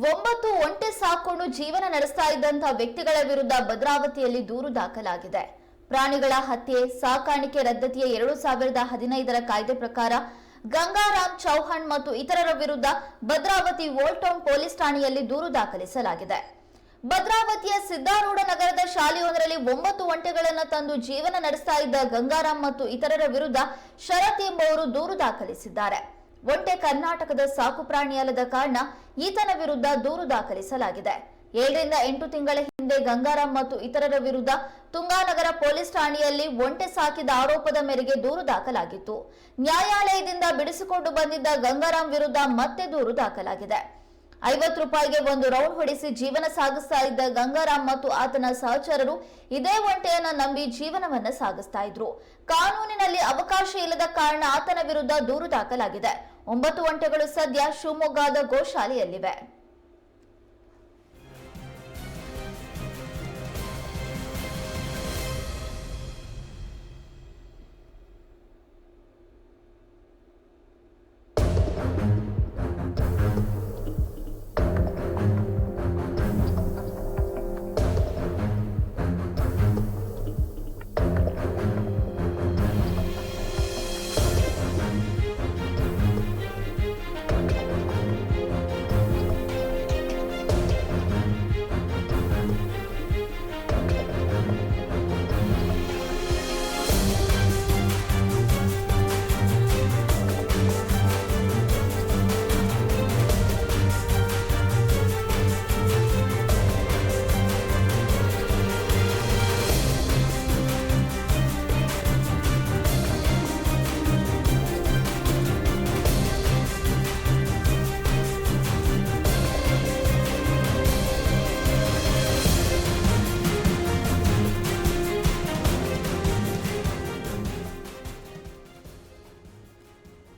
9 ಒಂಟೆ ಸಾಕೊಂಡು ಜೀವನ ನಡೆಸ್ತಾ ಇದ್ದಂತ ವ್ಯಕ್ತಿಗಳ ವಿರುದ್ಧ ಭದ್ರಾವತಿಯಲ್ಲಿ ದೂರು ದಾಖಲಾಗಿದೆ. ಪ್ರಾಣಿಗಳ ಹತ್ಯೆ ಸಾಕಾಣಿಕೆ ರದ್ದತಿಯ 2015ರ ಕಾಯ್ದೆ ಪ್ರಕಾರ ಗಂಗಾರಾಮ್ ಚೌಹಾಣ್ ಮತ್ತು ಇತರರ ವಿರುದ್ಧ ಭದ್ರಾವತಿ ಓಲ್ಡ್ ಟೌನ್ ಪೊಲೀಸ್ ಠಾಣೆಯಲ್ಲಿ ದೂರು ದಾಖಲಿಸಲಾಗಿದೆ. ಭದ್ರಾವತಿಯ ಸಿದ್ದಾರೂಢ ನಗರದ ಶಾಲೆಯೊಂದರಲ್ಲಿ 9 ಒಂಟೆಗಳನ್ನು ತಂದು ಜೀವನ ನಡೆಸ್ತಾ ಇದ್ದ ಗಂಗಾರಾಮ್ ಮತ್ತು ಇತರರ ವಿರುದ್ಧ ಶರತ್ ಎಂಬುವರು ದೂರು ದಾಖಲಿಸಿದ್ದಾರೆ. ಒಂಟೆ ಕರ್ನಾಟಕದ ಸಾಕು ಪ್ರಾಣಿಯಲ್ಲದ ಕಾರಣ ಈತನ ವಿರುದ್ಧ ದೂರು ದಾಖಲಿಸಲಾಗಿದೆ. 7 ರಿಂದ 8 ತಿಂಗಳ ಹಿಂದೆ ಗಂಗಾರಾಮ್ ಮತ್ತು ಇತರರ ವಿರುದ್ಧ ತುಂಗಾನಗರ ಪೊಲೀಸ್ ಠಾಣೆಯಲ್ಲಿ ಒಂಟೆ ಸಾಕಿದ ಆರೋಪದ ಮೇರೆಗೆ ದೂರು ದಾಖಲಾಗಿತ್ತು. ನ್ಯಾಯಾಲಯದಿಂದ ಬಿಡಿಸಿಕೊಂಡು ಬಂದಿದ್ದ ಗಂಗಾರಾಮ್ ವಿರುದ್ಧ ಮತ್ತೆ ದೂರು ದಾಖಲಾಗಿದೆ. 50 ರೂಪಾಯಿಗೆ ಒಂದು ರೌಂಡ್ ಹೊಡಿಸಿ ಜೀವನ ಸಾಗಿಸ್ತಾ ಇದ್ದ ಗಂಗಾರಾಮ್ ಮತ್ತು ಆತನ ಸಹಚರರು ಇದೇ ಒಂಟೆಯನ್ನ ನಂಬಿ ಜೀವನವನ್ನ ಸಾಗಿಸ್ತಾ ಇದ್ರು. ಕಾನೂನಿನಲ್ಲಿ ಅವಕಾಶ ಇಲ್ಲದ ಕಾರಣ ಆತನ ವಿರುದ್ಧ ದೂರು ದಾಖಲಾಗಿದೆ. 9 ಒಂಟೆಗಳು ಸದ್ಯ ಶಿವಮೊಗ್ಗದ ಗೋಶಾಲೆಯಲ್ಲಿವೆ.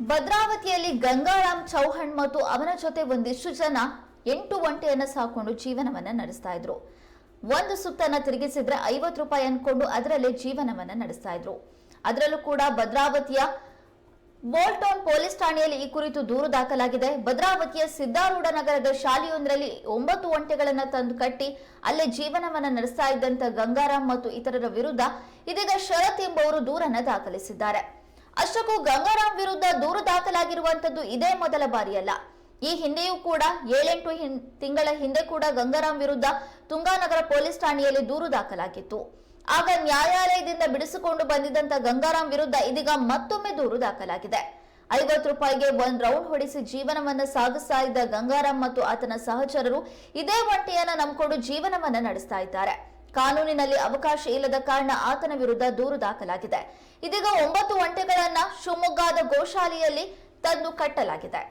ಭದ್ರಾವತಿಯಲ್ಲಿ ಗಂಗಾರಾಮ್ ಚೌಹಾಣ್ ಮತ್ತು ಅವನ ಜೊತೆ ಒಂದಿಷ್ಟು ಜನ 8 ಒಂಟೆಯನ್ನ ಸಾಕೊಂಡು ಜೀವನವನ್ನ ನಡೆಸ್ತಾ ಇದ್ರು. ಒಂದು ಸುತ್ತನ್ನ ತಿರುಗಿಸಿದ್ರೆ 50 ರೂಪಾಯಿ ಅನ್ಕೊಂಡು ಅದರಲ್ಲೇ ಜೀವನವನ್ನ ನಡೆಸ್ತಾ ಇದ್ರು. ಅದರಲ್ಲೂ ಕೂಡ ಭದ್ರಾವತಿಯ ಓಲ್ಡ್ ಟೌನ್ ಪೊಲೀಸ್ ಠಾಣೆಯಲ್ಲಿ ಈ ಕುರಿತು ದೂರು ದಾಖಲಾಗಿದೆ. ಭದ್ರಾವತಿಯ ಸಿದ್ದಾರೂಢ ನಗರದ ಶಾಲೆಯೊಂದರಲ್ಲಿ 9 ಒಂಟೆಗಳನ್ನ ತಂದು ಕಟ್ಟಿ ಅಲ್ಲೇ ಜೀವನವನ್ನ ನಡೆಸ್ತಾ ಇದ್ದಂತ ಗಂಗಾರಾಮ್ ಮತ್ತು ಇತರರ ವಿರುದ್ಧ ಇದೀಗ ಶರತ್ ಎಂಬುವರು ದೂರನ್ನ ದಾಖಲಿಸಿದ್ದಾರೆ. ಅಷ್ಟಕ್ಕೂ ಗಂಗಾರಾಮ್ ವಿರುದ್ಧ ದೂರು ದಾಖಲಾಗಿರುವಂತದ್ದು ಇದೇ ಮೊದಲ ಬಾರಿಯಲ್ಲ. ಈ ಹಿಂದೆಯೂ ಕೂಡ 7-8 ತಿಂಗಳ ಹಿಂದೆ ಕೂಡ ಗಂಗಾರಾಮ್ ವಿರುದ್ಧ ತುಂಗಾನಗರ ಪೊಲೀಸ್ ಠಾಣೆಯಲ್ಲಿ ದೂರು ದಾಖಲಾಗಿತ್ತು. ಆಗ ನ್ಯಾಯಾಲಯದಿಂದ ಬಿಡಿಸಿಕೊಂಡು ಬಂದಿದ್ದಂತ ಗಂಗಾರಾಮ್ ವಿರುದ್ಧ ಇದೀಗ ಮತ್ತೊಮ್ಮೆ ದೂರು ದಾಖಲಾಗಿದೆ. 50 ರೂಪಾಯಿಗೆ ಒಂದು ರೌಂಡ್ ಹೊಡಿಸಿ ಜೀವನವನ್ನ ಸಾಗಿಸ್ತಾ ಇದ್ದ ಗಂಗಾರಾಮ್ ಮತ್ತು ಆತನ ಸಹಚರರು ಇದೇ ಒಂಟೆಯನ್ನ ನಂಬಿಕೊಂಡು ಜೀವನವನ್ನ ನಡೆಸ್ತಾ ಇದ್ದಾರೆ. ಕಾನೂನಿನಲ್ಲಿ ಅವಕಾಶ ಇಲ್ಲದ ಕಾರಣ ಆತನ ವಿರುದ್ಧ ದೂರು ದಾಖಲಾಗಿದೆ. ಇದೀಗ 9 ಒಂಟೆಗಳನ್ನ ಶಿವಮೊಗ್ಗದ ಗೋಶಾಲೆಯಲ್ಲಿ ತಂದು ಕಟ್ಟಲಾಗಿದೆ.